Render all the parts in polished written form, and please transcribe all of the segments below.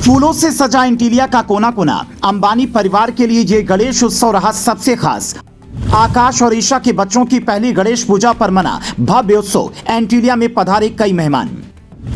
फूलों से सजा एंटीलिया का कोना कोना। अंबानी परिवार के लिए ये गणेश उत्सव रहा सबसे खास। आकाश और ईशा के बच्चों की पहली गणेश पूजा पर मना भव्य उत्सव। एंटीलिया में पधारे कई मेहमान,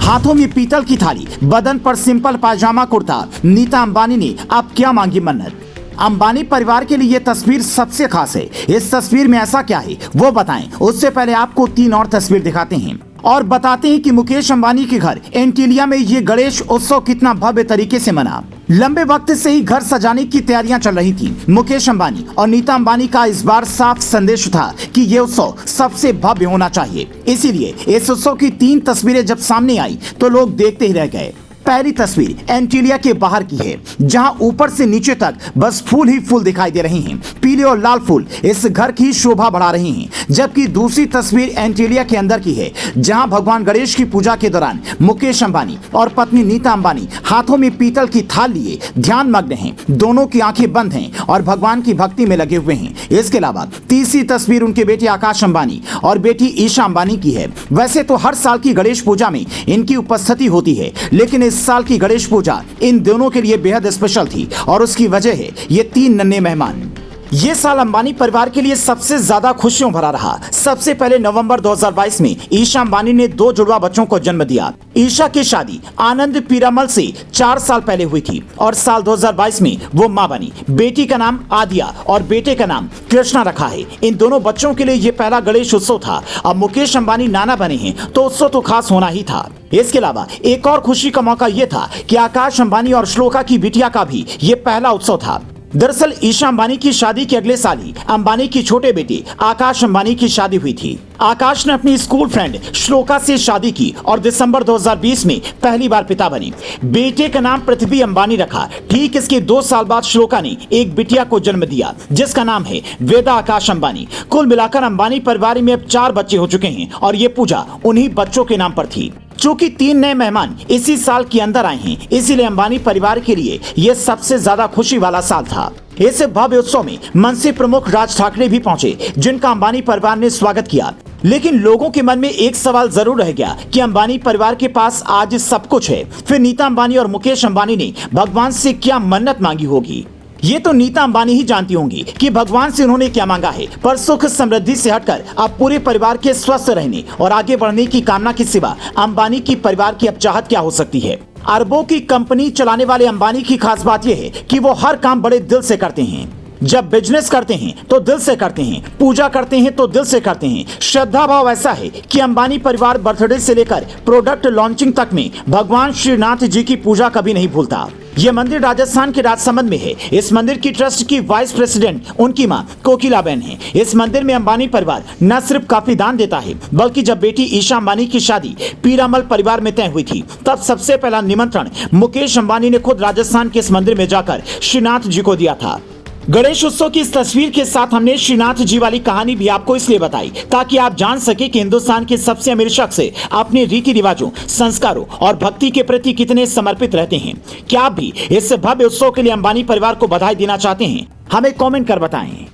हाथों में पीतल की थाली, बदन पर सिंपल पायजामा कुर्ता। नीता अंबानी ने अब क्या मांगी मन्नत। अंबानी परिवार के लिए ये तस्वीर सबसे खास है। इस तस्वीर में ऐसा क्या है वो बताएं। उससे पहले आपको 3 और तस्वीर दिखाते हैं और बताते हैं कि मुकेश अंबानी के घर एंटीलिया में ये गणेश उत्सव कितना भव्य तरीके से मना। लंबे वक्त से ही घर सजाने की तैयारियां चल रही थी। मुकेश अंबानी और नीता अंबानी का इस बार साफ संदेश था कि ये उत्सव सबसे भव्य होना चाहिए। इसीलिए इस उत्सव की 3 तस्वीरें जब सामने आई तो लोग देखते ही रह गए। पहली तस्वीर एंटीलिया के बाहर की है, जहां ऊपर से नीचे तक बस फूल ही फूल दिखाई दे रहे हैं। पीले और लाल फूल इस घर की शोभा बढ़ा रहे हैं। जबकि दूसरी तस्वीर एंटीलिया के अंदर की है, जहां भगवान गणेश की पूजा के दौरान मुकेश अंबानी और पत्नी नीता अंबानी हाथों में पीतल की थाल लिए ध्यान मग्न हैं। दोनों की आंखें बंद हैं और भगवान की भक्ति में लगे हुए हैं। इसके अलावा तीसरी तस्वीर उनके बेटे आकाश अंबानी और बेटी ईशा अंबानी की है। वैसे तो हर साल की गणेश पूजा में इनकी उपस्थिति होती है, लेकिन इस साल की गणेश पूजा इन दोनों के लिए बेहद स्पेशल थी और उसकी वजह है ये 3 नन्हे मेहमान। ये साल अंबानी परिवार के लिए सबसे ज्यादा खुशियों भरा रहा। सबसे पहले नवंबर 2022 में ईशा अंबानी ने 2 जुड़वा बच्चों को जन्म दिया। ईशा की शादी आनंद पीरामल से 4 साल पहले हुई थी और साल 2022 में वो मां बनी। बेटी का नाम आदिया और बेटे का नाम कृष्णा रखा है। इन दोनों बच्चों के लिए ये पहला गणेश उत्सव था। अब मुकेश अंबानी नाना बने हैं तो उत्सव तो खास होना ही था। इसके अलावा एक और खुशी का मौका यह था कि आकाश अंबानी और श्लोका की बिटिया का भी ये पहला उत्सव था। दरअसल ईशा अंबानी की शादी के अगले साल ही अंबानी की छोटे बेटे आकाश अंबानी की शादी हुई थी। आकाश ने अपनी स्कूल फ्रेंड श्लोका से शादी की और दिसंबर 2020 में पहली बार पिता बने। बेटे का नाम पृथ्वी अंबानी रखा। ठीक इसके 2 साल बाद श्लोका ने एक बिटिया को जन्म दिया जिसका नाम है वेदा आकाश अंबानी। कुल मिलाकर अंबानी परिवार में अब 4 बच्चे हो चुके हैं और ये पूजा उन्हीं बच्चों के नाम पर थी। चूंकि 3 नए मेहमान इसी साल के अंदर आए हैं, इसीलिए अंबानी परिवार के लिए यह सबसे ज्यादा खुशी वाला साल था। इस भव्य उत्सव में मंच प्रमुख राज ठाकरे भी पहुंचे, जिनका अंबानी परिवार ने स्वागत किया। लेकिन लोगों के मन में एक सवाल जरूर रह गया कि अंबानी परिवार के पास आज सब कुछ है, फिर नीता अंबानी और मुकेश अंबानी ने भगवान से क्या मन्नत मांगी होगी। ये तो नीता अंबानी ही जानती होंगी कि भगवान से उन्होंने क्या मांगा है, पर सुख समृद्धि से हटकर अब पूरे परिवार के स्वस्थ रहने और आगे बढ़ने की कामना के सिवा अंबानी की परिवार की अब चाहत क्या हो सकती है। अरबों की कंपनी चलाने वाले अंबानी की खास बात यह है कि वो हर काम बड़े दिल से करते हैं। जब बिजनेस करते हैं तो दिल से करते हैं, पूजा करते हैं तो दिल से करते हैं। श्रद्धा भाव ऐसा है कि अंबानी परिवार बर्थडे से लेकर प्रोडक्ट लॉन्चिंग तक में भगवान श्रीनाथ जी की पूजा कभी नहीं भूलता। यह मंदिर राजस्थान के राजसमंद में है। इस मंदिर की ट्रस्ट की वाइस प्रेसिडेंट उनकी मां कोकिलाबेन है। इस मंदिर में अंबानी परिवार न सिर्फ काफी दान देता है, बल्कि जब बेटी ईशा अंबानी की शादी पीरामल परिवार में तय हुई थी, तब सबसे पहला निमंत्रण मुकेश अंबानी ने खुद राजस्थान के इस मंदिर में जाकर श्रीनाथ जी को दिया था। गणेश उत्सव की इस तस्वीर के साथ हमने श्रीनाथ जी वाली कहानी भी आपको इसलिए बताई ताकि आप जान सके कि हिंदुस्तान के सबसे अमीर शख्स अपने रीति रिवाजों, संस्कारों और भक्ति के प्रति कितने समर्पित रहते हैं। क्या आप भी इस भव्य उत्सव के लिए अंबानी परिवार को बधाई देना चाहते हैं? हमें कमेंट कर बताएं।